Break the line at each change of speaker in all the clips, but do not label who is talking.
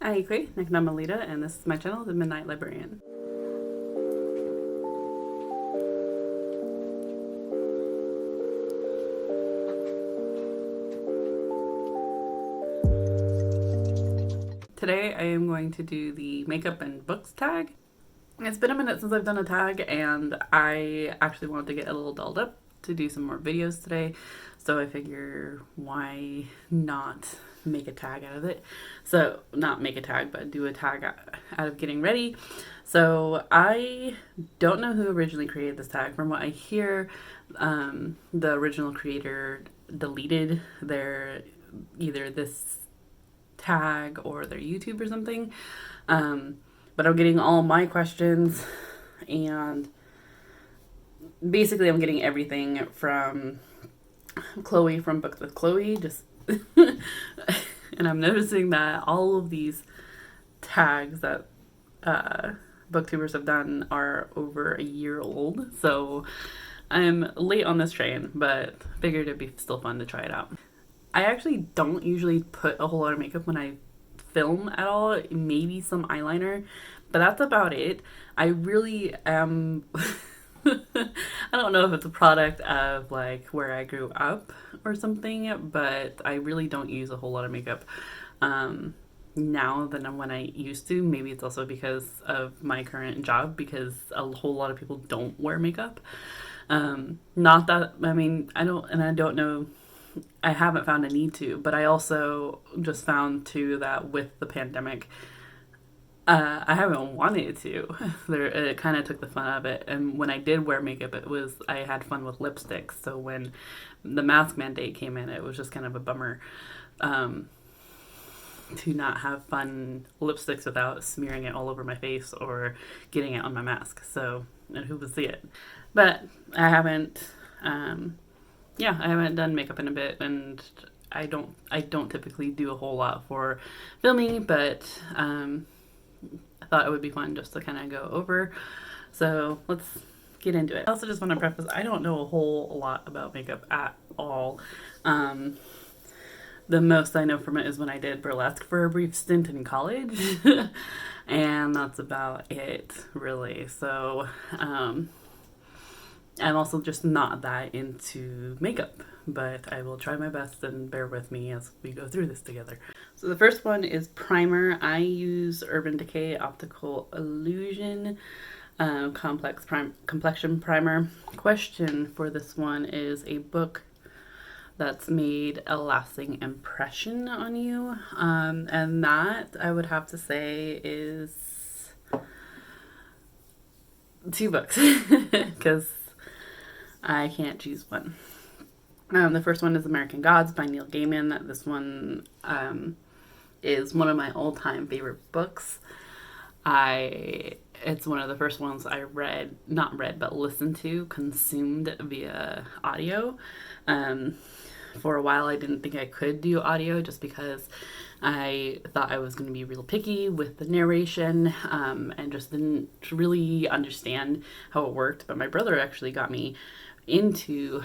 Aikwe, Neknamalita, and this is my channel, The Midnight Librarian. Today I am going to do the makeup and books tag. It's been a minute since I've done a tag, and I actually wanted to get a little dolled up to do some more videos today, so I figure why not make a tag out of it. So not make a tag, but do a tag out of getting ready. So I don't know who originally created this tag. From what I hear, the original creator deleted their either this tag or their YouTube or something. But I'm getting all my questions, and basically I'm getting everything from Chloe from Books with Chloe, just and I'm noticing that all of these tags that booktubers have done are over a year old, so I'm late on this train, but figured it'd be still fun to try it out. I actually don't usually put a whole lot of makeup when I film at all, maybe some eyeliner, but that's about it. I really am I don't know if it's a product of like where I grew up or something, but I really don't use a whole lot of makeup now than when I used to. Maybe it's also because of my current job, because a whole lot of people don't wear makeup. Not that, I mean, I don't know, I haven't found a need to, but I also just found too that with the pandemic, I haven't wanted to. It kind of took the fun of it. And when I did wear makeup, I had fun with lipsticks. So when the mask mandate came in, it was just kind of a bummer to not have fun lipsticks without smearing it all over my face or getting it on my mask. So, and who would see it? But I haven't, I haven't done makeup in a bit, and I don't typically do a whole lot for filming, but I thought it would be fun just to kind of go over. So let's get into it. I also just want to preface, I don't know a whole lot about makeup at all. The most I know from it is when I did burlesque for a brief stint in college. And that's about it, really. So I'm also just not that into makeup, but I will try my best, and bear with me as we go through this together. So the first one is primer. I use Urban Decay Optical Illusion Complex Complexion Primer. Question for this one is a book that's made a lasting impression on you, and that I would have to say is 2 books, because I can't choose one. The first one is American Gods by Neil Gaiman. This one is one of my all-time favorite books. It's one of the first ones I listened to, consumed via audio. For a while I didn't think I could do audio just because I thought I was going to be real picky with the narration, and just didn't really understand how it worked. But my brother actually got me into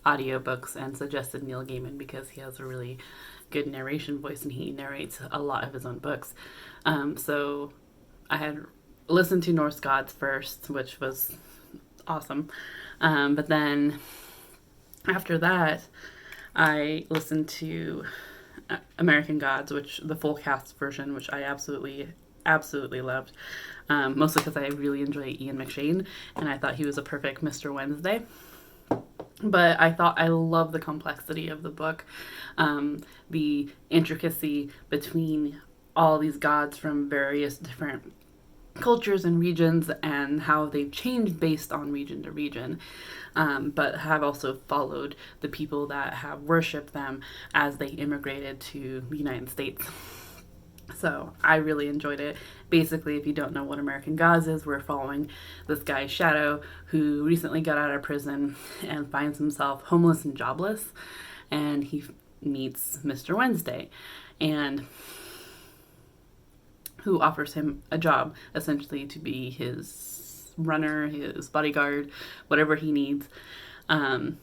audiobooks and suggested Neil Gaiman because he has a really good narration voice and he narrates a lot of his own books. So I had listened to Norse Gods first, which was awesome. But then after that, I listened to American Gods, which the full cast version, which I absolutely loved. Mostly because I really enjoy Ian McShane, and I thought he was a perfect Mr. Wednesday. But I love the complexity of the book, the intricacy between all these gods from various different cultures and regions, and how they've changed based on region to region, but have also followed the people that have worshipped them as they immigrated to the United States. So I really enjoyed it. Basically, if you don't know what American Gods is, we're following this guy Shadow, who recently got out of prison and finds himself homeless and jobless, and he meets Mr. Wednesday, and who offers him a job, essentially to be his runner, his bodyguard, whatever he needs. And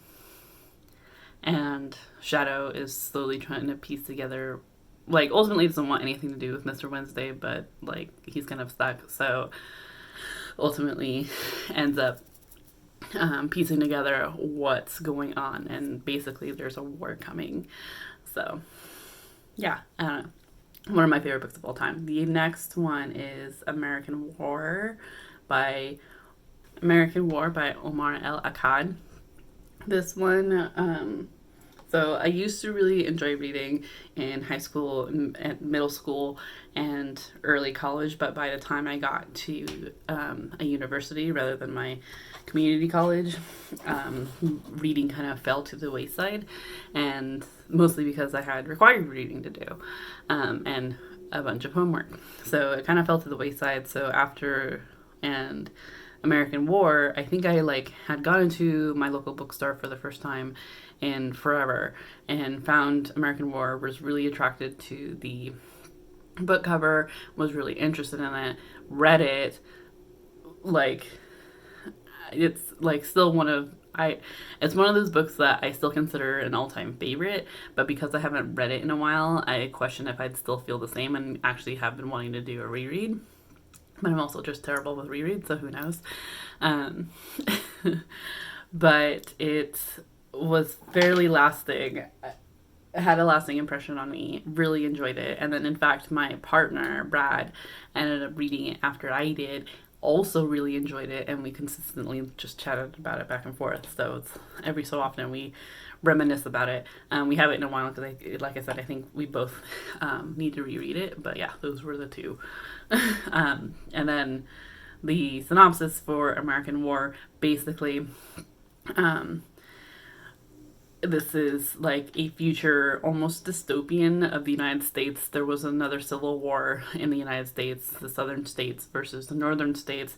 Shadow is slowly trying to piece together like, ultimately doesn't want anything to do with Mr. Wednesday, but, like, he's kind of stuck. So ultimately ends up piecing together what's going on. And basically there's a war coming. So, yeah, I don't know. One of my favorite books of all time. The next one is American War by Omar El Akkad. This one, so I used to really enjoy reading in high school, and middle school, and early college, but by the time I got to a university rather than my community college, reading kind of fell to the wayside, and mostly because I had required reading to do, and a bunch of homework. So it kind of fell to the wayside. So after and American War, I think I had gone into my local bookstore for the first time in forever and found American War, was really attracted to the book cover, was really interested in it, read it. It's still it's one of those books that I still consider an all-time favorite, but because I haven't read it in a while, I question if I'd still feel the same, and actually have been wanting to do a reread. But I'm also just terrible with rereads, so who knows. But it was fairly lasting. It had a lasting impression on me. Really enjoyed it. And then, in fact, my partner, Brad, ended up reading it after I did. Also really enjoyed it, and we consistently just chatted about it back and forth. So it's every so often we reminisce about it. We haven't in a while because, like I said, I think we both need to reread it. But yeah, those were the two. And then the synopsis for American War, basically, this is like a future almost dystopian of the United States. There was another civil war in the United States, the southern states versus the northern states,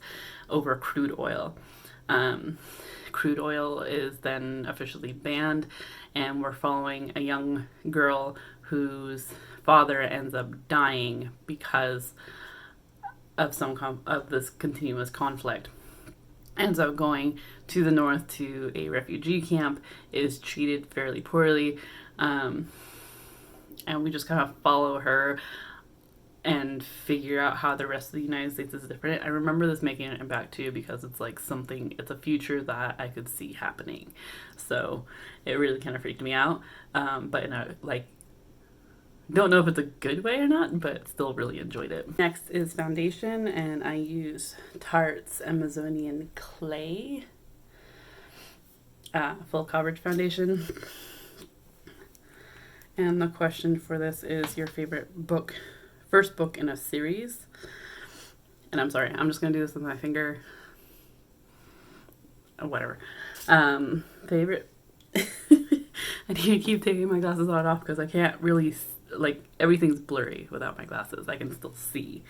over crude oil. Crude oil is then officially banned, and we're following a young girl whose father ends up dying because of of this continuous conflict. Ends up going to the north to a refugee camp, is treated fairly poorly, and we just kind of follow her and figure out how the rest of the United States is different. I remember this making an impact too, because it's it's a future that I could see happening. So it really kind of freaked me out, but in a don't know if it's a good way or not, but still really enjoyed it. Next is foundation, and I use Tarte's Amazonian Clay full coverage foundation. And the question for this is your favorite first book in a series. And I'm sorry, I'm just going to do this with my finger. Whatever. Favorite. I need to keep taking my glasses on and off because I can't really everything's blurry without my glasses. I can still see.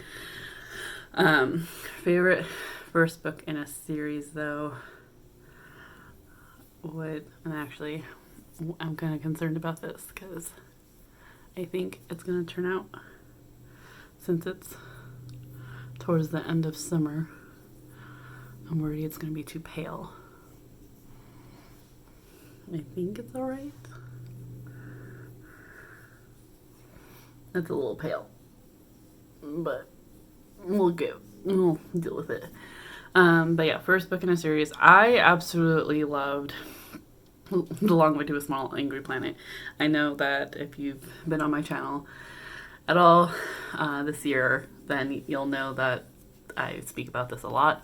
Favorite first book in a series, though, I'm kind of concerned about this because I think it's going to turn out, since it's towards the end of summer, I'm worried it's going to be too pale. I think it's alright. It's a little pale, but we'll deal with it. But yeah, first book in a series. I absolutely loved The Long Way to a Small Angry Planet. I know that if you've been on my channel at all this year, then you'll know that I speak about this a lot.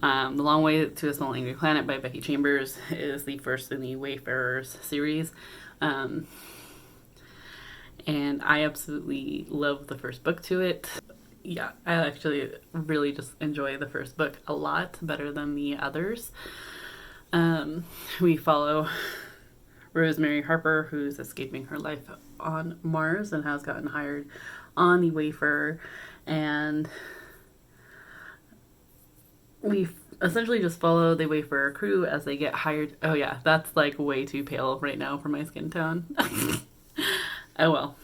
The Long Way to a Small Angry Planet by Becky Chambers is the first in the Wayfarers series. And I absolutely love the first book to it. Yeah, I actually really just enjoy the first book a lot, better than the others. We follow Rosemary Harper, who's escaping her life on Mars and has gotten hired on the Wayfarer, and we essentially just follow the Wayfarer crew as they get hired. Oh yeah, that's way too pale right now for my skin tone. Oh well.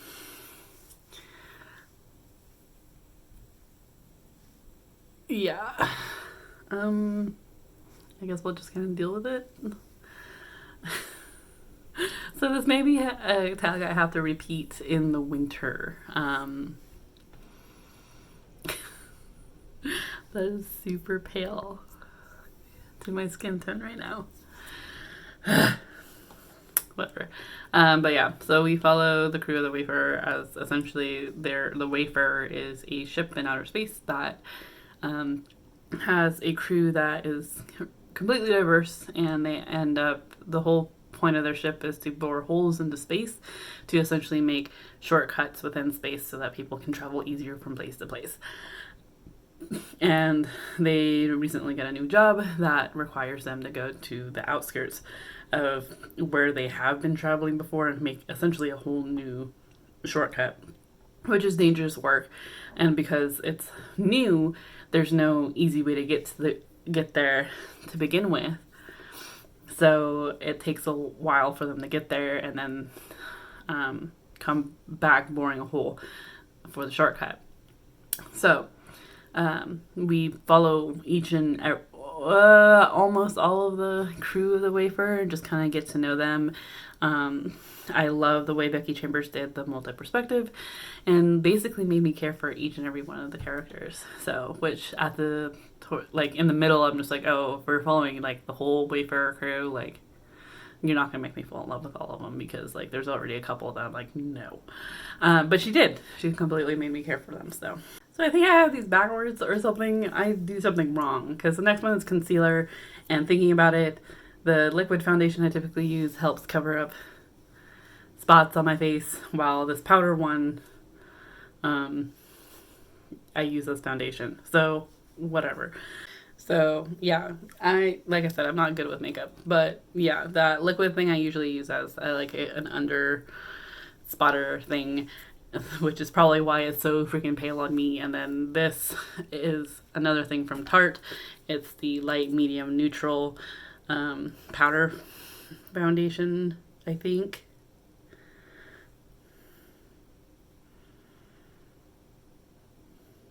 Yeah. I guess we'll just kind of deal with it. So this may be a tag I have to repeat in the winter. That is super pale to my skin tone right now. Whatever. But yeah, so we follow the crew of the Wayfarer as essentially the Wayfarer is a ship in outer space that has a crew that is completely diverse, and they end up, the whole point of their ship is to bore holes into space to essentially make shortcuts within space so that people can travel easier from place to place. And they recently get a new job that requires them to go to the outskirts of where they have been traveling before and make essentially a whole new shortcut, which is dangerous work. And because it's new, there's no easy way to get there to begin with. So it takes a while for them to get there and then come back boring a hole for the shortcut. So we follow each and almost all of the crew of the Wayfarer and just kind of get to know them. I love the way Becky Chambers did the multi-perspective and basically made me care for each and every one of the characters. So, which at the, like, in the middle, I'm just like, oh, if we're following, like, the whole Wayfarer crew, like, you're not going to make me fall in love with all of them because, like, there's already a couple that I'm like, no. But she did. She completely made me care for them, so. So I think I have these backwards or something. I do something wrong because the next one is concealer, and thinking about it, the liquid foundation I typically use helps cover up spots on my face, while this powder one, I use as foundation. So whatever. So yeah, like I said, I'm not good with makeup, but yeah, that liquid thing I usually use as an under spotter thing, which is probably why it's so freaking pale on me. And then this is another thing from Tarte. It's the light, medium, neutral powder foundation, I think.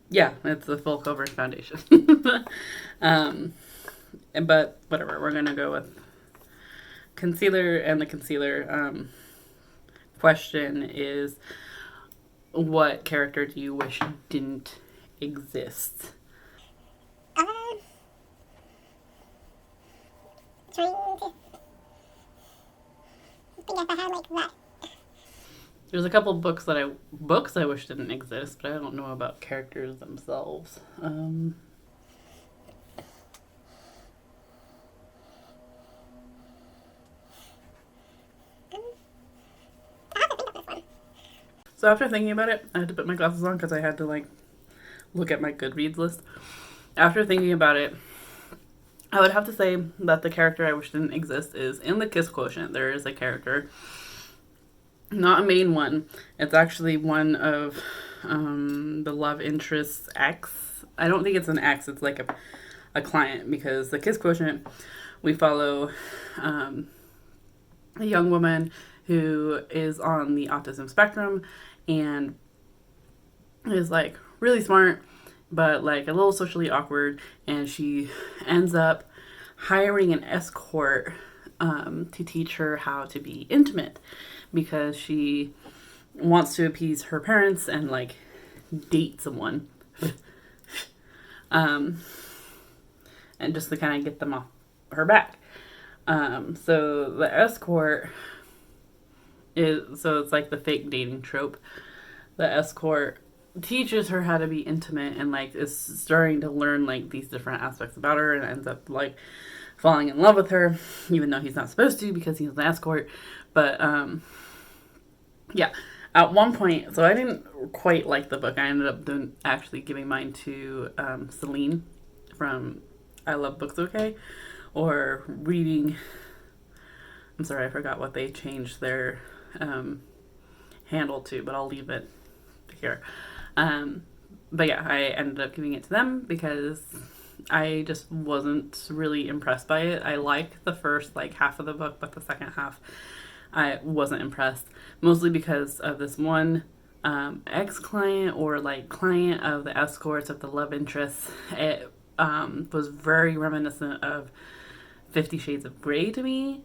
Yeah, it's the full coverage foundation. But whatever, we're gonna go with concealer. And the concealer question is, what character do you wish didn't exist?
Trying to think if I had like that.
There's a couple books I wish didn't exist, but I don't know about characters themselves. So after thinking about it, I had to put my glasses on because I had to look at my Goodreads list. After thinking about it, I would have to say that the character I wish didn't exist is in the Kiss Quotient. There is a character, not a main one. It's actually one of the love interest's ex. I don't think it's an ex. It's like a client, because the Kiss Quotient, we follow a young woman who is on the autism spectrum and is like really smart, but like a little socially awkward, and she ends up hiring an escort to teach her how to be intimate, because she wants to appease her parents and like date someone and just to kind of get them off her back. So the escort so it's like the fake dating trope. The escort teaches her how to be intimate and like is starting to learn like these different aspects about her, and ends up like falling in love with her, even though he's not supposed to because he's an escort. But yeah, at one point, so I didn't quite like the book. I ended up actually giving mine to Celine from I Love Books Okay, or reading. I'm sorry, I forgot what they changed their handle to, but I'll leave it here. But yeah, I ended up giving it to them because I just wasn't really impressed by it. I liked the first half of the book, but the second half I wasn't impressed, mostly because of this one ex-client or client of the escorts of the love interest. It was very reminiscent of 50 Shades of Grey to me.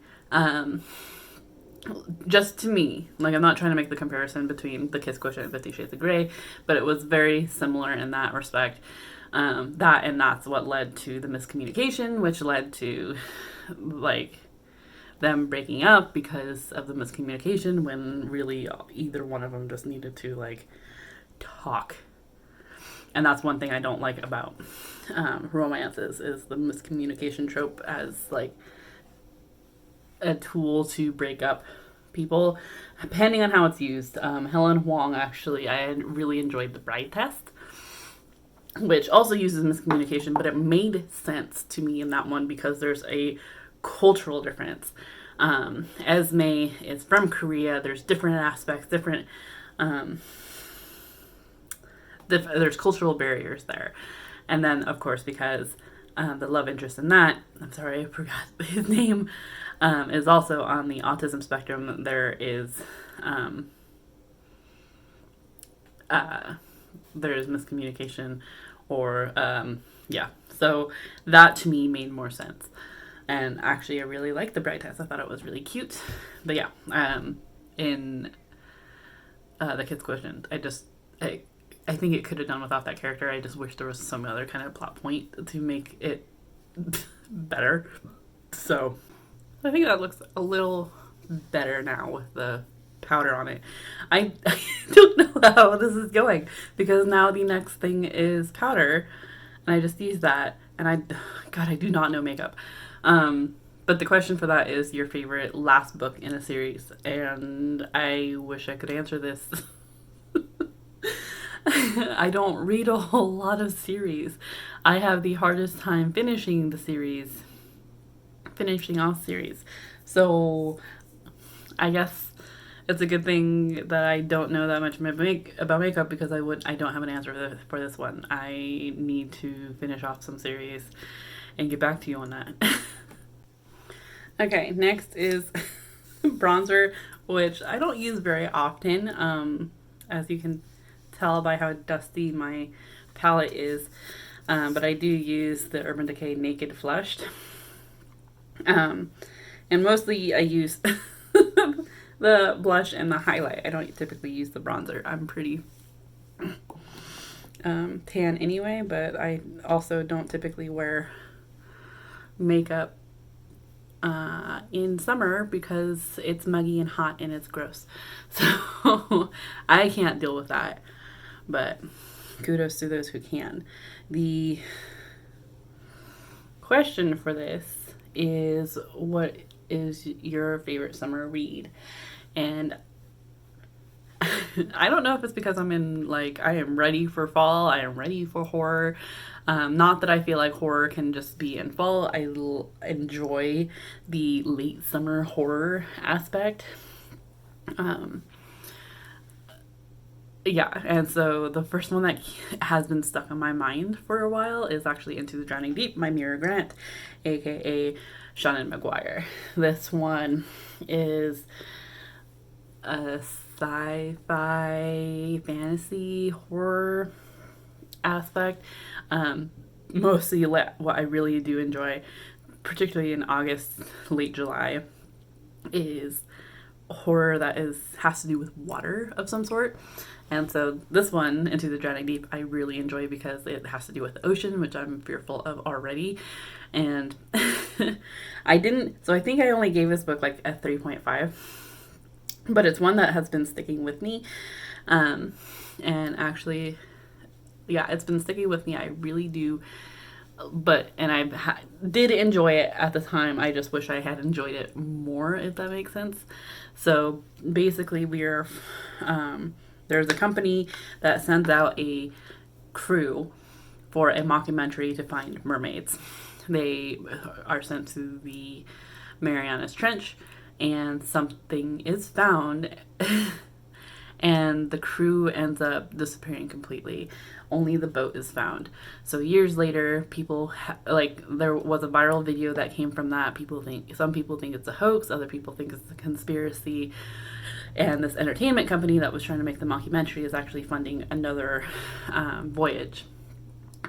just to me, like, I'm not trying to make the comparison between the Kiss Quotient and 50 Shades of Grey, but it was very similar in that respect. That's what led to the miscommunication, which led to, like, them breaking up because of the miscommunication, when really either one of them just needed to, like, talk. And that's one thing I don't like about romances, is the miscommunication trope as, like, a tool to break up people, depending on how it's used. Helen Hoang, actually, I really enjoyed The Bride Test, which also uses miscommunication, but it made sense to me in that one because there's a cultural difference. Aimee is from Korea. There's different aspects, there's cultural barriers there. And then, of course, because the love interest in that, I'm sorry, I forgot his name, is also on the autism spectrum. There is there's miscommunication, or so that to me made more sense. And actually, I really liked The Bride Test. I thought it was really cute. But yeah, in the Kids Quotient, I think it could have done without that character. I just wish there was some other kind of plot point to make it better. So I think that looks a little better now with the powder on it. I don't know how this is going, because now the next thing is powder, and I just used that, and I do not know makeup. But the question for that is your favorite last book in a series, and I wish I could answer this. I don't read a whole lot of series. I have the hardest time finishing off series. So I guess it's a good thing that I don't know that much about makeup, because I don't have an answer for this one. I need to finish off some series and get back to you on that. Okay, next is bronzer, which I don't use very often, as you can tell by how dusty my palette is, but I do use the Urban Decay Naked Flushed, and mostly I use the blush and the highlight. I don't typically use the bronzer. I'm pretty tan anyway, but I also don't typically wear makeup in summer because it's muggy and hot and it's gross. So I can't deal with that. But kudos to those who can. The question for this is, what is your favorite summer read? And I don't know if it's because I am ready for fall. I am ready for horror. Not that I feel like horror can just be in fall. I enjoy the late summer horror aspect. Yeah, and so the first one that has been stuck on my mind for a while is actually Into the Drowning Deep by Mira Grant, aka Shannon McGuire. This one is a sci-fi fantasy horror aspect. Mostly what I really do enjoy, particularly in August, late July, is horror that has to do with water of some sort. And so this one, Into the Drowning Deep, I really enjoy because it has to do with the ocean, which I'm fearful of already. And I think I only gave this book like a 3.5, but it's one that has been sticking with me. And actually, yeah, it's been sticking with me. I really do. And I did enjoy it at the time. I just wish I had enjoyed it more, if that makes sense. So basically, there's a company that sends out a crew for a mockumentary to find mermaids. They are sent to the Marianas Trench, and something is found, and the crew ends up disappearing completely. Only the boat is found. So years later, people there was a viral video that came from that. Some people think it's a hoax, other people think it's a conspiracy. And this entertainment company that was trying to make the mockumentary is actually funding another voyage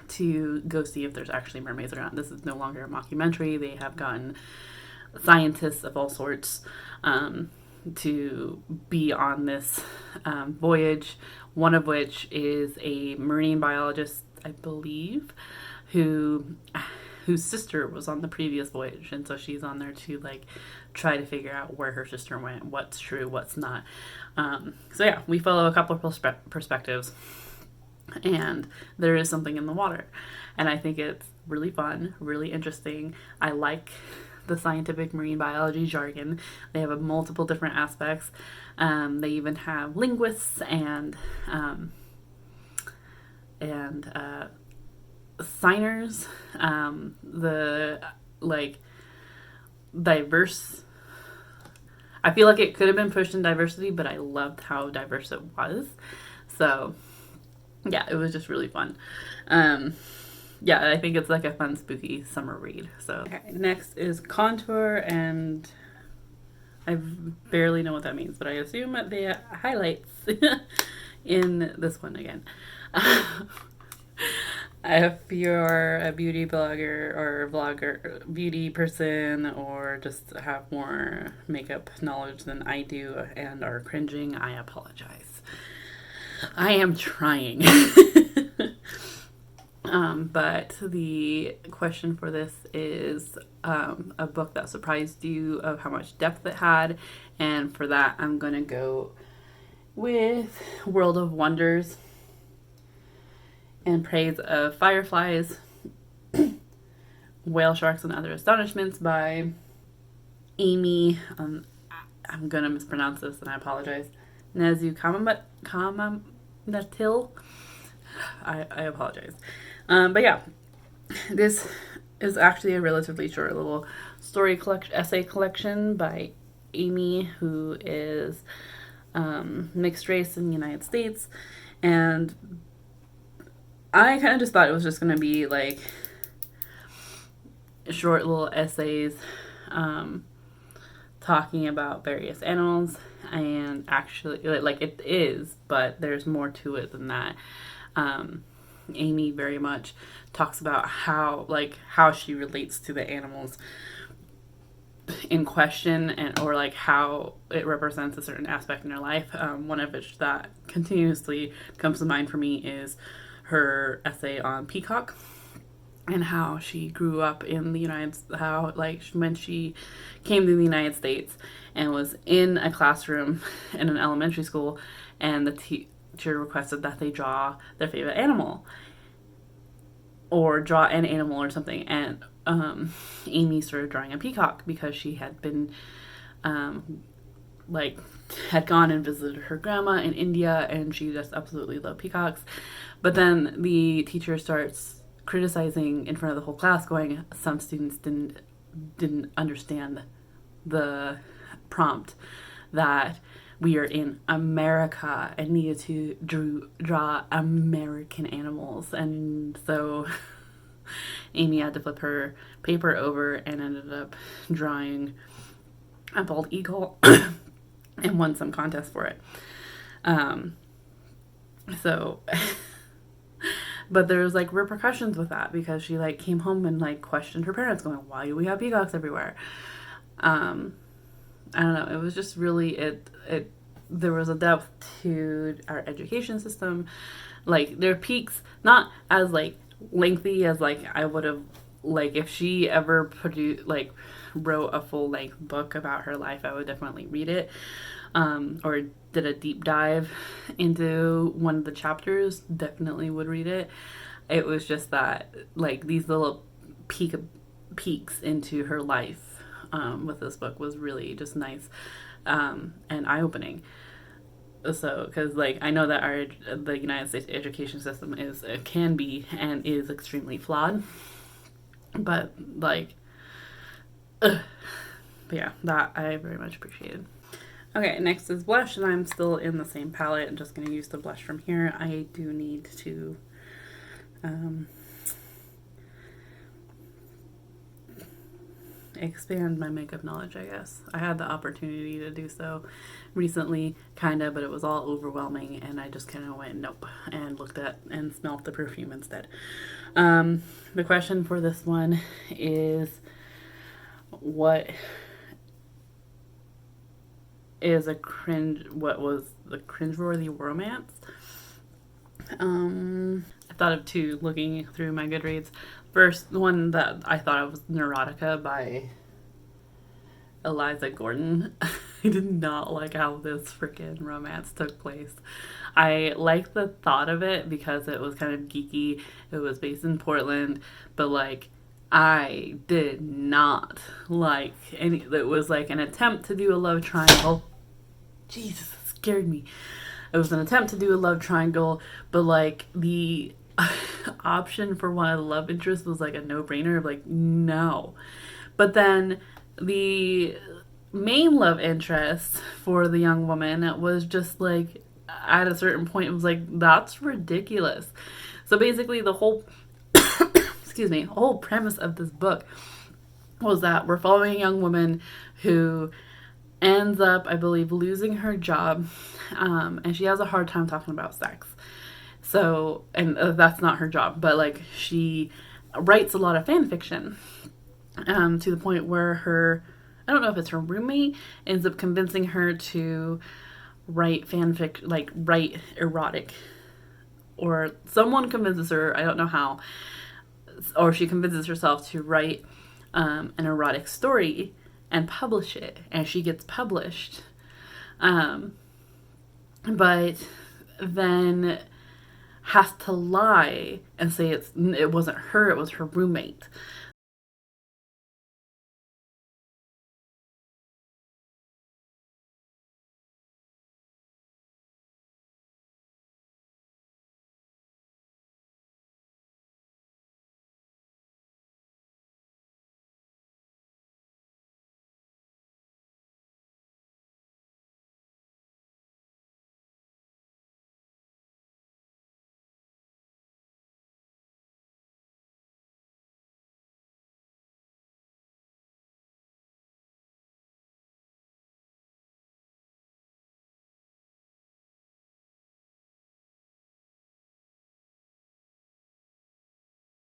to go see if there's actually mermaids or not. This is no longer a mockumentary. They have gotten scientists of all sorts to be on this voyage, one of which is a marine biologist, I believe, whose sister was on the previous voyage, and so she's on there to like try to figure out where her sister went, what's true, what's not. So yeah, we follow a couple of perspectives, and there is something in the water, and I think it's really fun, really interesting. I like the scientific marine biology jargon. They have multiple different aspects. They even have linguists and signers. The like diverse. I feel like it could have been pushed in diversity, but I loved how diverse it was. So yeah, it was just really fun. Yeah, I think it's like a fun, spooky summer read. So okay, next is Contour, and I barely know what that means, but I assume the highlights in this one again. If you're a beauty blogger or vlogger, beauty person, or just have more makeup knowledge than I do and are cringing, I apologize. I am trying. But the question for this is a book that surprised you of how much depth it had. And for that, I'm going to go with World of Wonders and Praise of Fireflies, Whale Sharks and Other Astonishments by Aimee. I'm going to mispronounce this and I apologize. Nezhukumatathil. I apologize. But yeah, this is actually a relatively short little essay collection by Aimee, who is mixed race in the United States. And I kind of just thought it was just going to be like short little essays talking about various animals. And actually, like it is, but there's more to it than that. Aimee very much talks about how she relates to the animals in question, and or like how it represents a certain aspect in her life. One of which that continuously comes to mind for me is her essay on Peacock and how she grew up in the when she came to the United States and was in a classroom in an elementary school, and the teacher requested that they draw their favorite animal or draw an animal or something, and Aimee started drawing a peacock because she had been had gone and visited her grandma in India, and she just absolutely loved peacocks. But then the teacher starts criticizing in front of the whole class, going, some students didn't understand the prompt that we are in America and needed to draw American animals. And so Aimee had to flip her paper over and ended up drawing a bald eagle and won some contest for it. But there's like repercussions with that, because she like came home and like questioned her parents, going, why do we have peacocks everywhere? I don't know. It was just really, there was a depth to our education system. Like, there are peaks, not as like lengthy as like I would have, like if she ever wrote a full length book about her life, I would definitely read it. Or did a deep dive into one of the chapters, definitely would read it. It was just that like these little peeks into her life with this book was really just nice and eye-opening. So, because like I know that the United States education system can be and is extremely flawed, but like, but yeah, that I very much appreciated. Okay, next is blush, and I'm still in the same palette. I'm just going to use the blush from here. I do need to expand my makeup knowledge, I guess. I had the opportunity to do so recently, kind of, but it was all overwhelming, and I just kind of went nope and looked at and smelled the perfume instead. The question for this one is, what is what was the cringeworthy romance. I thought of two looking through my Goodreads. First, the one that I thought of was Neurotica by Eliza Gordon. I did not like how this freaking romance took place. I liked the thought of it because it was kind of geeky. It was based in Portland, but like I did not like any. It was like an attempt to do a love triangle. Jesus, it scared me. It was an attempt to do a love triangle, but like the option for one of the love interests was like a no-brainer. Like, no. But then the main love interest for the young woman was just like, at a certain point, it was like, that's ridiculous. So basically the whole whole premise of this book was that we're following a young woman who ends up, I believe, losing her job, and she has a hard time talking about sex. So, and that's not her job, but like she writes a lot of fan fiction, to the point where I don't know if it's her roommate, ends up convincing her to write fanfic, like write erotic, or someone convinces her, I don't know how, or she convinces herself to write an erotic story and publish it, and she gets published. But then has to lie and say it wasn't her, it was her roommate.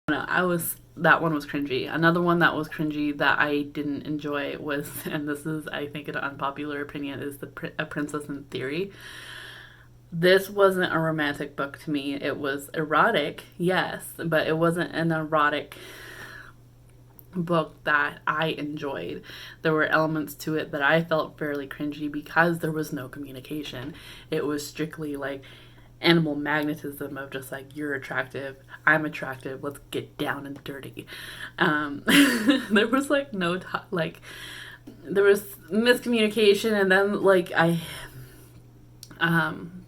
No, that one was cringy. Another one that was cringy that I didn't enjoy was, and this is, I think, an unpopular opinion, is A Princess in Theory. This wasn't a romantic book to me. It was erotic, yes, but it wasn't an erotic book that I enjoyed. There were elements to it that I felt fairly cringy because there was no communication. It was strictly like animal magnetism of just like, you're attractive, I'm attractive, let's get down and dirty. There was like there was miscommunication, and then like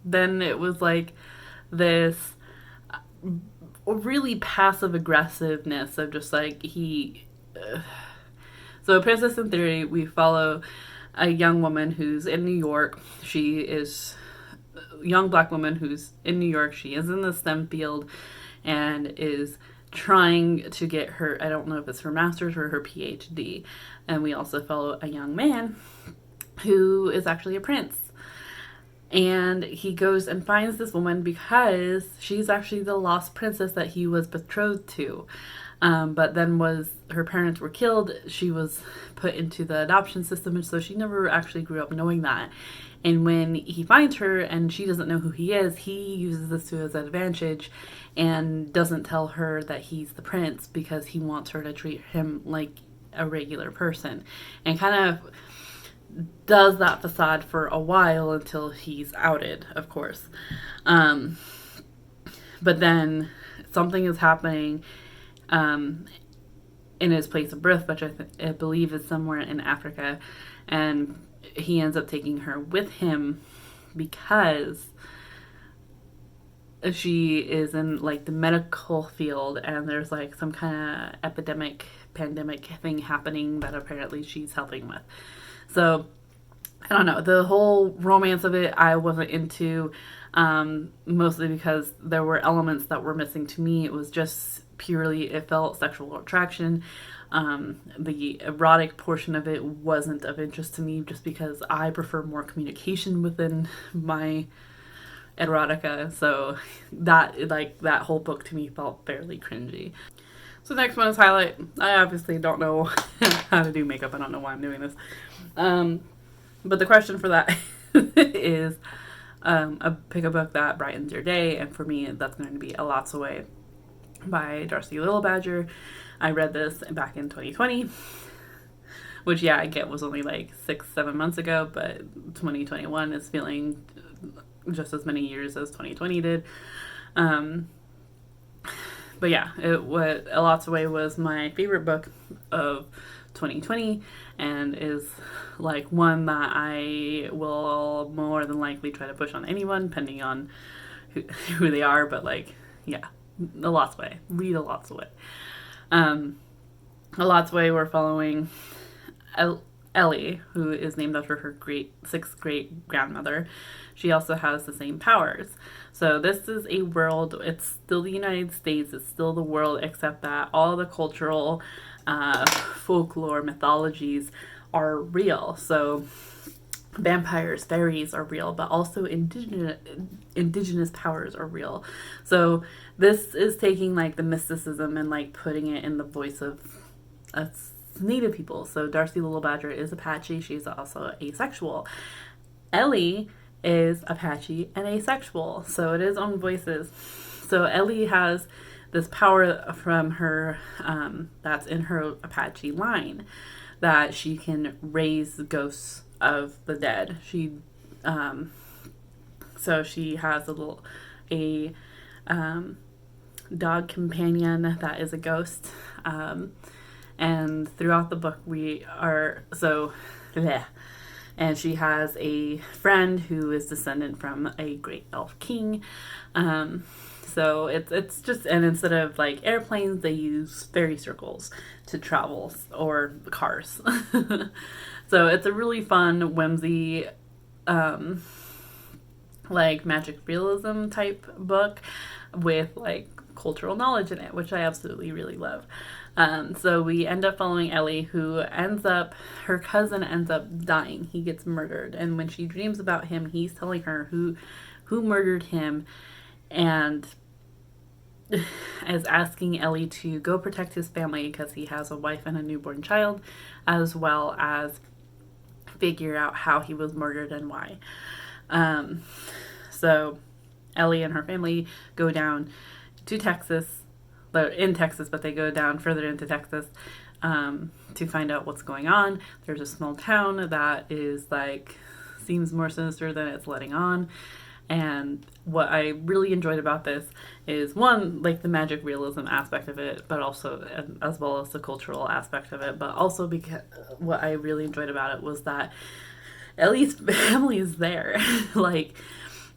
then it was like this really passive aggressiveness of just like So A Princess in Theory, we follow a young woman who's in New York. She is a young black woman who's in New York. She is in the STEM field and is trying to get her, I don't know if it's her master's or her PhD. And we also follow a young man who is actually a prince. And he goes and finds this woman because she's actually the lost princess that he was betrothed to. But then her parents were killed. She was put into the adoption system, and so she never actually grew up knowing that. And when he finds her and she doesn't know who he is, he uses this to his advantage and doesn't tell her that he's the prince because he wants her to treat him like a regular person. And kind of does that facade for a while until he's outed, of course. But then something is happening in his place of birth, which I believe is somewhere in Africa, and he ends up taking her with him because she is in like the medical field, and there's like some kind of pandemic thing happening that apparently she's helping with. So I don't know, the whole romance of it I wasn't into, mostly because there were elements that were missing to me. It was just purely, it felt sexual attraction. The erotic portion of it wasn't of interest to me just because I prefer more communication within my erotica. So that whole book to me felt fairly cringy. So next one is Highlight. I obviously don't know how to do makeup. I don't know why I'm doing this. But the question for that is pick a book that brightens your day, and for me, that's going to be Elatsoe by Darcie Little Badger. I read this back in 2020, which, yeah, I get was only like 6-7 months ago, but 2021 is feeling just as many years as 2020 did. But yeah, Elatsoe was my favorite book of 2020, and is like one that I will more than likely try to push on anyone, depending on who they are. But like, yeah, Elatsoe. Read Elatsoe. Elatsoe, we're following Ellie, who is named after her sixth great grandmother. She also has the same powers. So this is a world, it's still the United States, it's still the world, except that all the cultural folklore mythologies are real. So vampires, fairies are real, but also indigenous powers are real. So this is taking like the mysticism and like putting it in the voice of Native people. So Darcie Little Badger is Apache. She's also asexual. Ellie is Apache and asexual. So it is on voices. So Ellie has this power from her that's in her Apache line, that she can raise ghosts of the dead. So she has a dog companion that is a ghost. And throughout the book and she has a friend who is descendant from a great elf king. So it's just, and instead of like airplanes, they use fairy circles to travel, or cars. So it's a really fun, whimsy, like magic realism type book with like cultural knowledge in it, which I absolutely really love. So we end up following Ellie, her cousin ends up dying. He gets murdered. And when she dreams about him, he's telling her who murdered him, and is asking Ellie to go protect his family because he has a wife and a newborn child, as well as figure out how he was murdered and why. So Ellie and her family go down to Texas. They're in Texas, but they go down further into Texas to find out what's going on. There's a small town that is like, seems more sinister than it's letting on. And what I really enjoyed about this is, one, like the magic realism aspect of it, but also, as well as the cultural aspect of it, but also because what I really enjoyed about it was that Ellie's family is there. Like,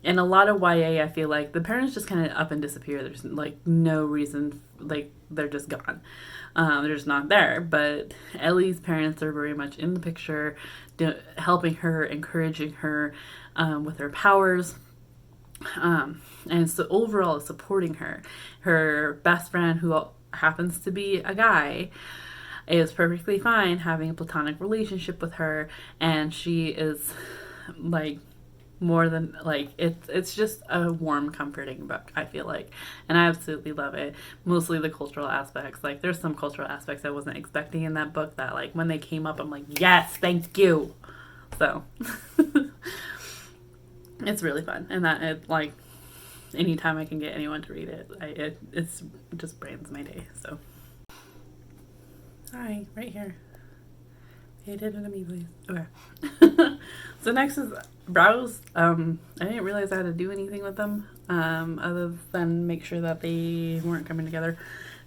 in a lot of YA, I feel like the parents just kind of up and disappear. There's like no reason, like they're just gone. They're just not there. But Ellie's parents are very much in the picture, helping her, encouraging her with her powers. And so overall supporting her. Her best friend, who happens to be a guy, is perfectly fine having a platonic relationship with her, and she is like more than like, it's just a warm, comforting book, I feel like, and I absolutely love it. Mostly the cultural aspects. Like, there's some cultural aspects I wasn't expecting in that book that, like, when they came up, I'm like, yes, thank you. So it's really fun, and that it, like, anytime I can get anyone to read it, it just brightens my day. So hi, right here. Pay attention to me, please. Okay. So next is brows. I didn't realize I had to do anything with them other than make sure that they weren't coming together,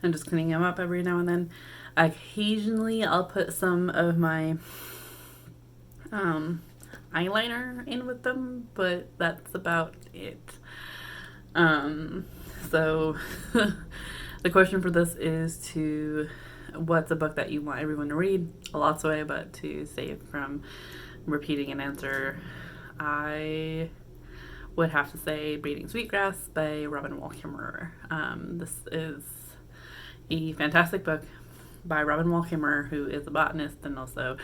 and just cleaning them up every now and then. Occasionally I'll put some of my eyeliner in with them, but that's about it. So the question for this is what's a book that you want everyone to read? Elatsoe, but to save from repeating an answer, I would have to say Braiding Sweetgrass by Robin Wall Kimmerer. This is a fantastic book by Robin Wall Kimmerer, who is a botanist and also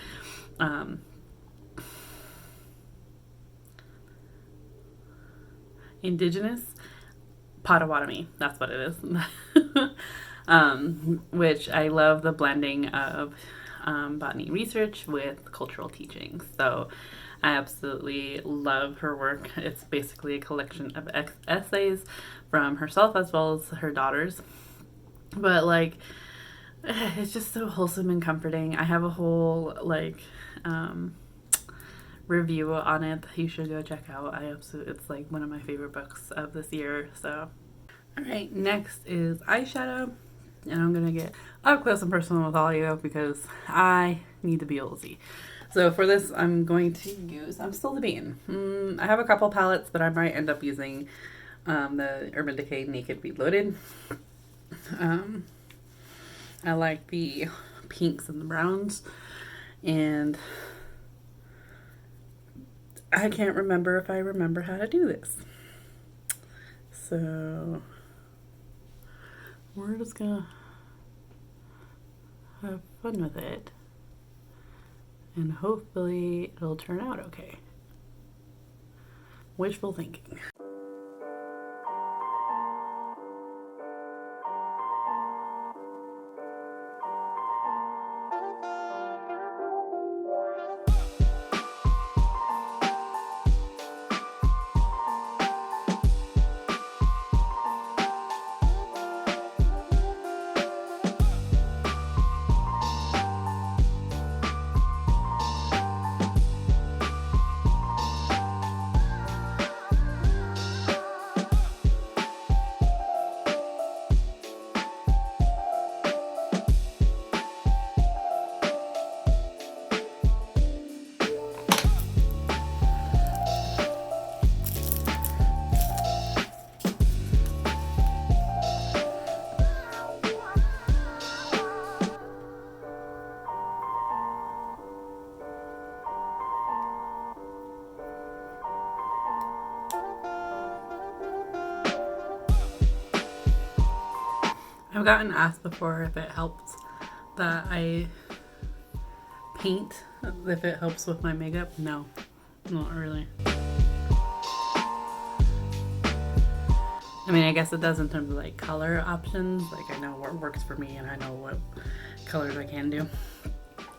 indigenous Potawatomi. That's what it is. Which I love the blending of botany research with cultural teachings. So I absolutely love her work. It's basically a collection of essays from herself as well as her daughters. But like, it's just so wholesome and comforting. I have a whole like review on it that you should go check out. It's like one of my favorite books of this year. So, all right, next is eyeshadow, and I'm gonna get up close and personal with all of you because I need to be able to see. So for this, I'm going to use, I'm still debating. I have a couple palettes, but I might end up using the Urban Decay Naked Reloaded. I like the pinks and the browns, and I can't remember if I remember how to do this. So we're just gonna have fun with it, and hopefully it'll turn out okay. Wishful thinking. I've gotten asked before if it helps that I paint, if it helps with my makeup. No, not really. I mean, I guess it does in terms of like color options. Like I know what works for me and I know what colors I can do.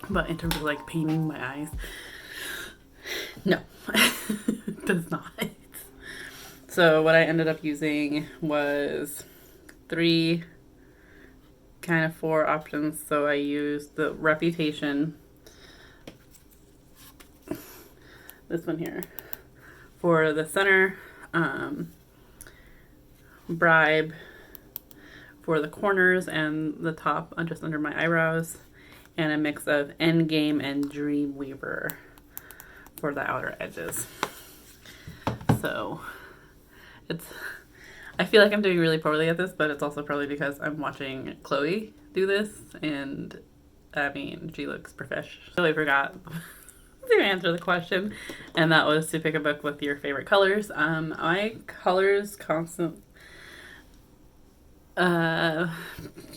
But in terms of like painting my eyes, no, it does not. So what I ended up using was 4 options. So I used the Reputation, this one here, for the center, Bribe for the corners and the top just under my eyebrows, and a mix of Endgame and Dreamweaver for the outer edges. So I feel like I'm doing really poorly at this, but it's also probably because I'm watching Chloe do this, and I mean, she looks professional. I totally forgot to answer the question, and that was to pick a book with your favorite colors. My colors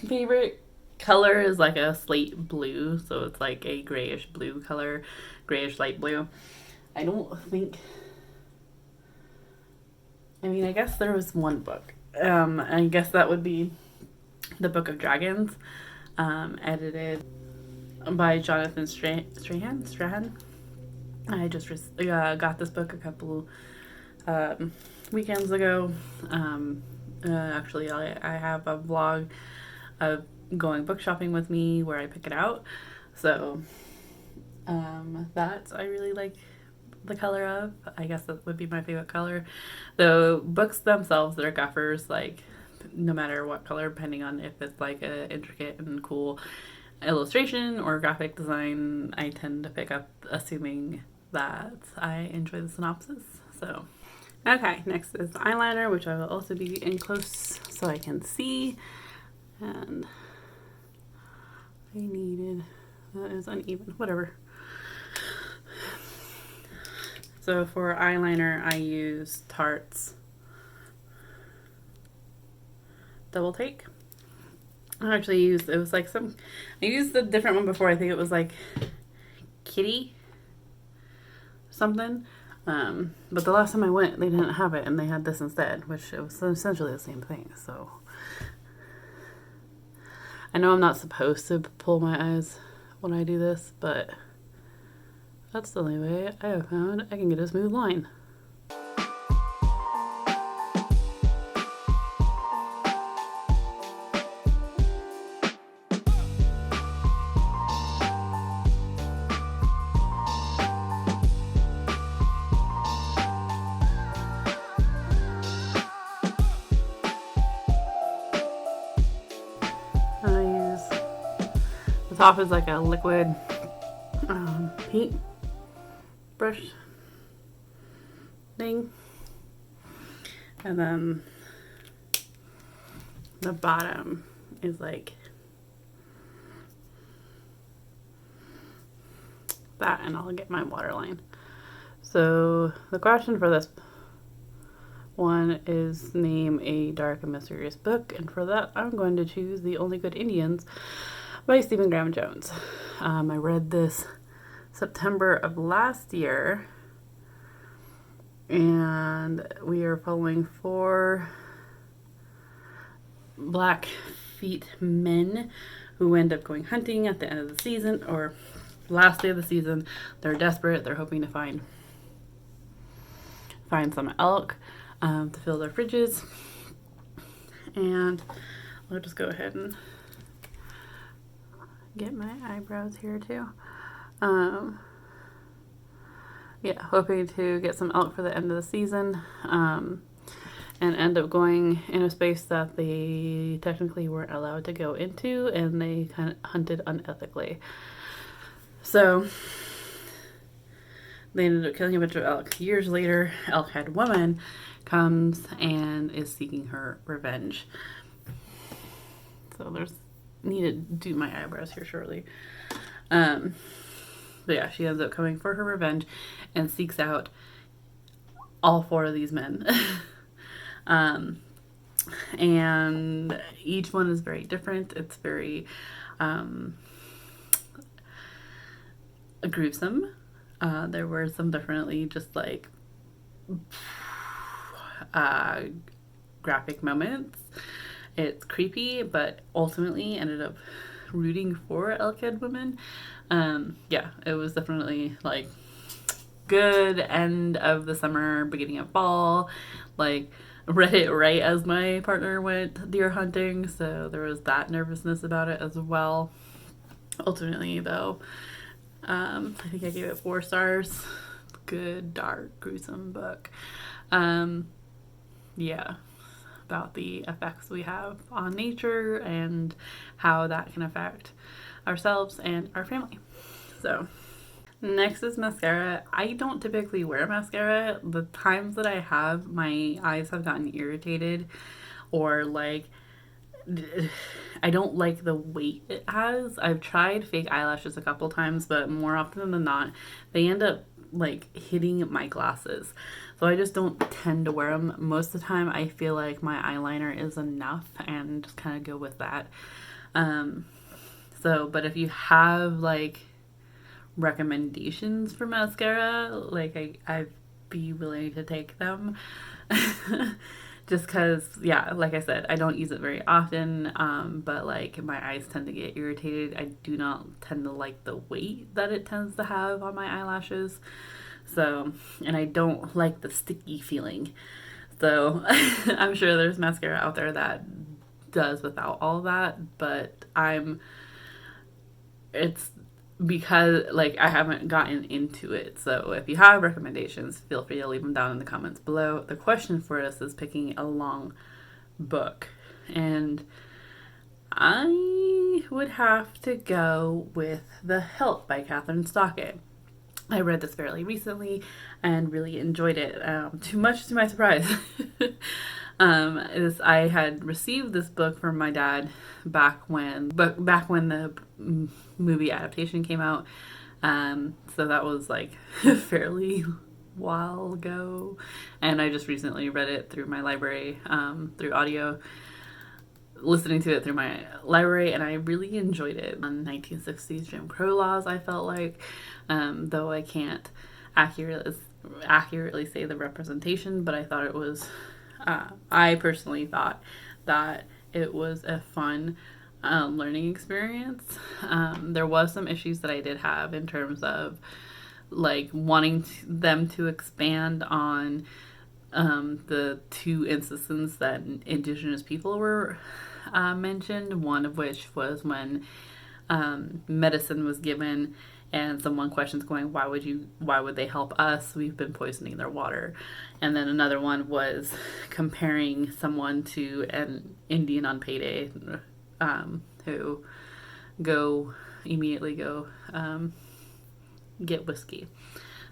favorite color is like a slate blue, so it's like a grayish blue color, grayish light blue. I guess there was one book. I guess that would be The Book of Dragons, edited by Jonathan Strahan. I just got this book a couple weekends ago. Actually, I have a vlog of going book shopping with me where I pick it out. So that I really like the color of. I guess that would be my favorite color. The books themselves, they're guffers, like no matter what color, depending on if it's like an intricate and cool illustration or graphic design, I tend to pick up, assuming that I enjoy the synopsis. So okay, next is eyeliner, which I will also be in close so I can see. And that is uneven, whatever. So for eyeliner, I use Tarte's Double Take. I used a different one before. I think it was like Kitty something. But the last time I went, they didn't have it, and they had this instead, which it was essentially the same thing. So I know I'm not supposed to pull my eyes when I do this, but That's the only way I have found I can get a smooth line. I use the top is like a liquid paint brush thing, and then the bottom is like that, and I'll get my waterline. So the question for this one is name a dark and mysterious book, and for that I'm going to choose The Only Good Indians by Stephen Graham Jones. I read this September of last year, and we are following 4 Blackfeet men who end up going hunting at the end of the season, or last day of the season. They're desperate. They're hoping to find some elk to fill their fridges. And I'll just go ahead and get my eyebrows here too. Yeah, hoping to get some elk for the end of the season, and end up going in a space that they technically weren't allowed to go into, and they kind of hunted unethically. So they ended up killing a bunch of elk. Years later, Elkhead woman comes and is seeking her revenge. So need to do my eyebrows here shortly. But yeah, she ends up coming for her revenge and seeks out all 4 of these men. And each one is very different. It's very gruesome. There were some definitely just like graphic moments. It's creepy, but ultimately ended up rooting for Elkhead women. Yeah, it was definitely like good end of the summer, beginning of fall. Like, read it right as my partner went deer hunting, so there was that nervousness about it as well. Ultimately, though, I think I gave it 4 stars. Good, dark, gruesome book. Yeah, about the effects we have on nature and how that can affect ourselves and our family. So next is mascara. I don't typically wear mascara. The times that I have, my eyes have gotten irritated, or like I don't like the weight it has. I've tried fake eyelashes a couple times, but more often than not, they end up like hitting my glasses. So I just don't tend to wear them. Most of the time, I feel like my eyeliner is enough and just kind of go with that. But if you have like recommendations for mascara, like I'd be willing to take them. Just because, yeah, like I said, I don't use it very often, but like my eyes tend to get irritated. I do not tend to like the weight that it tends to have on my eyelashes. So, and I don't like the sticky feeling. So I'm sure there's mascara out there that does without all that, but it's because like I haven't gotten into it. So if you have recommendations, feel free to leave them down in the comments below. The question for us is picking a long book, and I would have to go with The Help by Kathryn Stockett. I read this fairly recently and really enjoyed it, too much to my surprise. I had received this book from my dad back when the movie adaptation came out. So that was like fairly while ago, and I just recently read it through my library, through audio, listening to it through my library, and I really enjoyed it. On 1960s Jim Crow laws, I felt like, though I can't accurately say the representation, but I thought it was, I personally thought that it was a fun learning experience. There was some issues that I did have in terms of like wanting them to expand on the two instances that indigenous people were mentioned. One of which was when medicine was given and someone questions going, why would they help us? We've been poisoning their water. And then another one was comparing someone to an Indian on payday who immediately go get whiskey.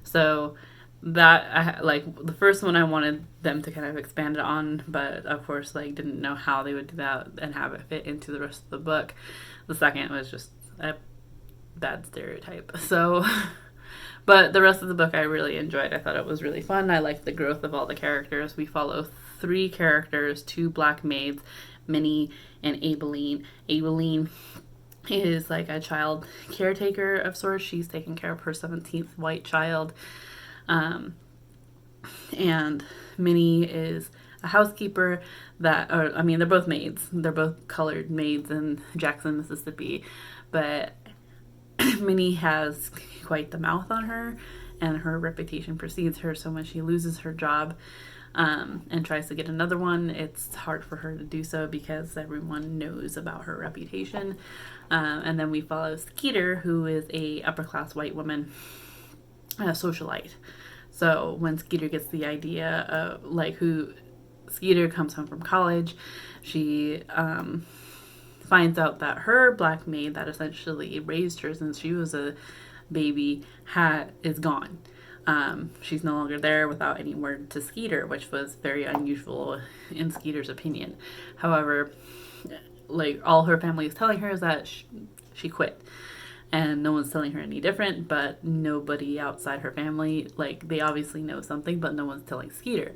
So that like the first one I wanted them to kind of expand it on, but of course like didn't know how they would do that and have it fit into the rest of the book. The second was just a bad stereotype. So but the rest of the book I really enjoyed. I thought it was really fun. I liked the growth of all the characters. We follow 3 characters, 2 black maids, Minnie and Aileen. Aileen is like a child caretaker of sorts. She's taking care of her 17th white child. And Minnie is a housekeeper they're both maids. They're both colored maids in Jackson, Mississippi. But Minnie has quite the mouth on her, and her reputation precedes her. So when she loses her job and tries to get another one, it's hard for her to do so because everyone knows about her reputation. And then we follow Skeeter, who is a upper class white woman, a socialite. So when Skeeter gets the idea of Skeeter comes home from college, she finds out that her black maid that essentially raised her since she was a baby is gone. She's no longer there without any word to Skeeter, which was very unusual in Skeeter's opinion. However, like all her family is telling her is that she quit. And no one's telling her any different, but nobody outside her family, like they obviously know something, but no one's telling Skeeter.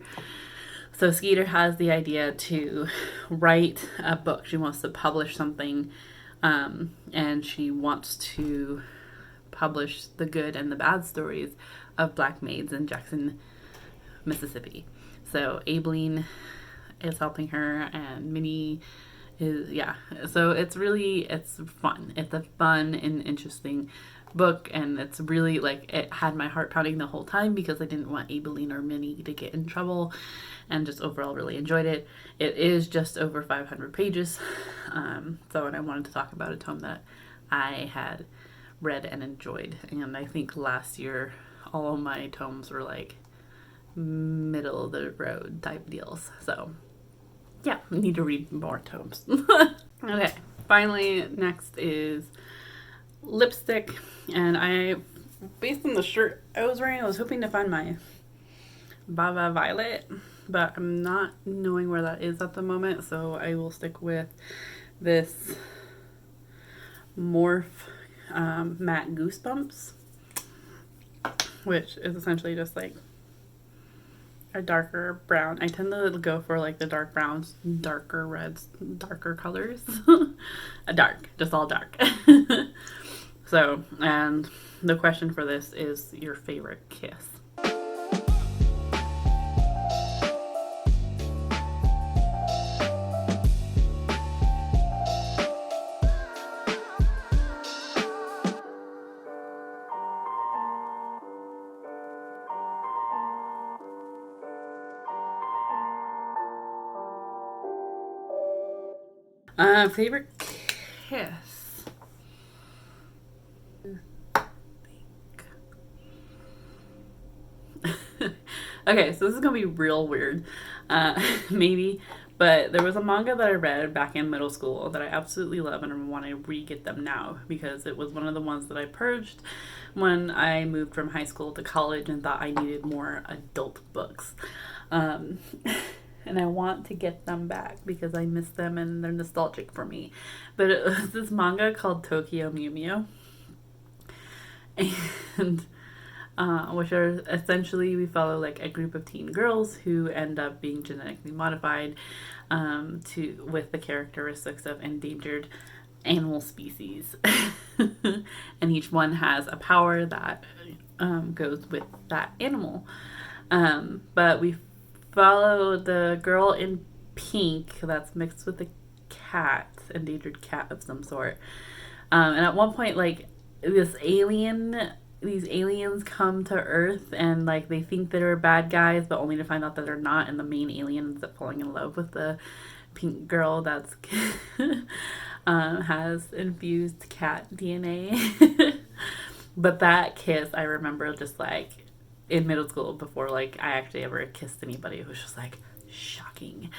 So Skeeter has the idea to write a book. She wants to publish something, and she wants to publish the good and the bad stories of black maids in Jackson, Mississippi. So Aileen is helping her, and Minnie so it's fun. It's a fun and interesting book, and it's really like it had my heart pounding the whole time because I didn't want Aileen or Minnie to get in trouble, and just overall really enjoyed it. It is just over 500 pages, and I wanted to talk about a tome that I had read and enjoyed, and I think last year all of my tomes were like middle of the road type deals. So yeah, I need to read more tomes. Okay, finally, next is Lipstick. And based on the shirt I was wearing, I was hoping to find my Baba Violet, but I'm not knowing where that is at the moment, so I will stick with this Morph Matte Goosebumps, which is essentially just like a darker brown. I tend to go for like the dark browns, darker reds, darker colors. Just all dark. So, and the question for this is your favorite kiss. Favorite kiss. Okay, so this is gonna be real weird, maybe, but there was a manga that I read back in middle school that I absolutely love, and I want to re-get them now because it was one of the ones that I purged when I moved from high school to college and thought I needed more adult books. And I want to get them back because I miss them and they're nostalgic for me. But it was this manga called Tokyo Mew Mew. And which are essentially, we follow like a group of teen girls who end up being genetically modified with the characteristics of endangered animal species. And each one has a power that goes with that animal. But we follow the girl in pink that's mixed with a cat, endangered cat of some sort. And at one point, like, this alien these aliens come to Earth and like they think they're bad guys, but only to find out that they're not. And the main alien ends up falling in love with the pink girl that's has infused cat DNA. But that kiss, I remember just like in middle school before like I actually ever kissed anybody. It was just like shocking.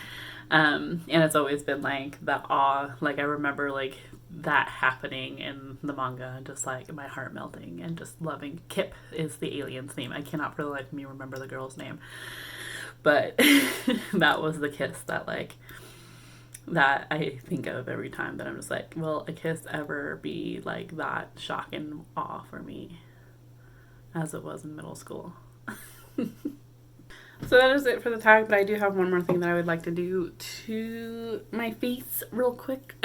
And it's always been like the awe. Like I remember like that happening in the manga, just like my heart melting and just loving. Kip is the alien's name. I cannot for the life of me remember the girl's name, but that was the kiss that like that I think of every time that I'm just like, will a kiss ever be like that shock and awe for me as it was in middle school? So that is it for the tag, but I do have one more thing that I would like to do to my face real quick.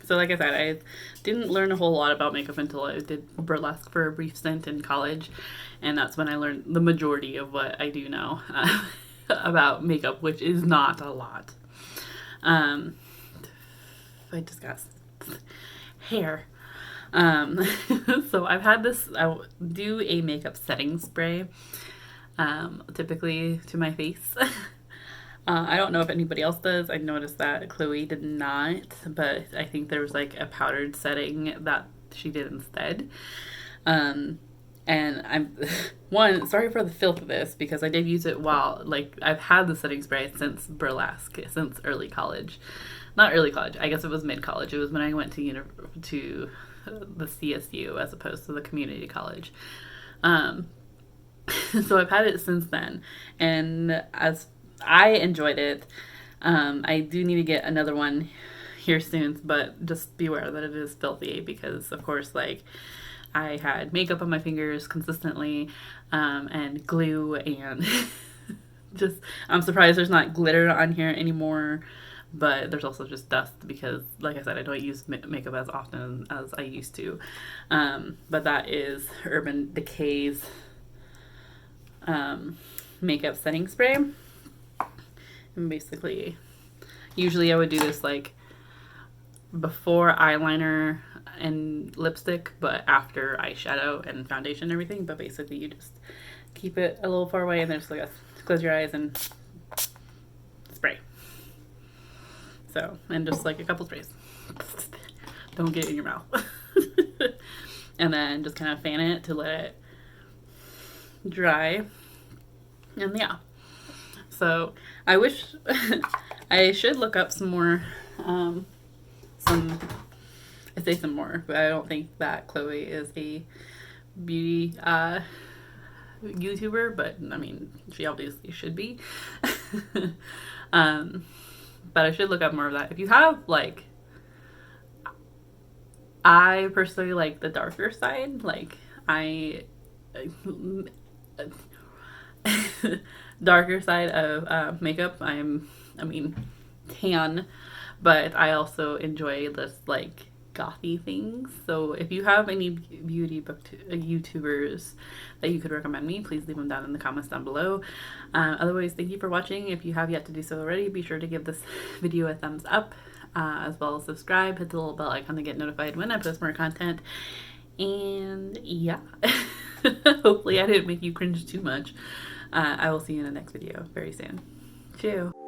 So like I said, I didn't learn a whole lot about makeup until I did burlesque for a brief stint in college, and that's when I learned the majority of what I do know about makeup, which is not a lot. I just got hair. So I've had this, I do a makeup setting spray, typically to my face. I don't know if anybody else does. I noticed that Chloe did not, but I think there was like a powdered setting that she did instead. And I'm, one, sorry for the filth of this, because I did use it while, like, I've had the setting spray since burlesque, since early college. Not early college, I guess it was mid-college. It was when I went to the CSU as opposed to the community college. So I've had it since then, and as I enjoyed it, I do need to get another one here soon, but just beware that it is filthy because, of course, like, I had makeup on my fingers consistently, and glue, and just, I'm surprised there's not glitter on here anymore, but there's also just dust because, like I said, I don't use makeup as often as I used to. But that is Urban Decay's makeup setting spray. And basically, usually I would do this like before eyeliner and lipstick, but after eyeshadow and foundation and everything. But basically you just keep it a little far away and then just like close your eyes and spray. So, and just like a couple sprays. Don't get it in your mouth. And then just kind of fan it to let it dry. And yeah. So I wish I should look up some more, I say some more, but I don't think that Chloe is a beauty YouTuber, but I mean, she obviously should be. But I should look up more of that. If you have, like, I personally like the darker side. Like, darker side of makeup. I mean, tan, but I also enjoy this, like, gothy things. So if you have any beauty YouTubers that you could recommend me, please leave them down in the comments down below. Otherwise, thank you for watching. If you have yet to do so already, be sure to give this video a thumbs up, as well as subscribe. Hit the little bell icon to get notified when I post more content. And yeah, hopefully I didn't make you cringe too much. I will see you in the next video very soon. Chew.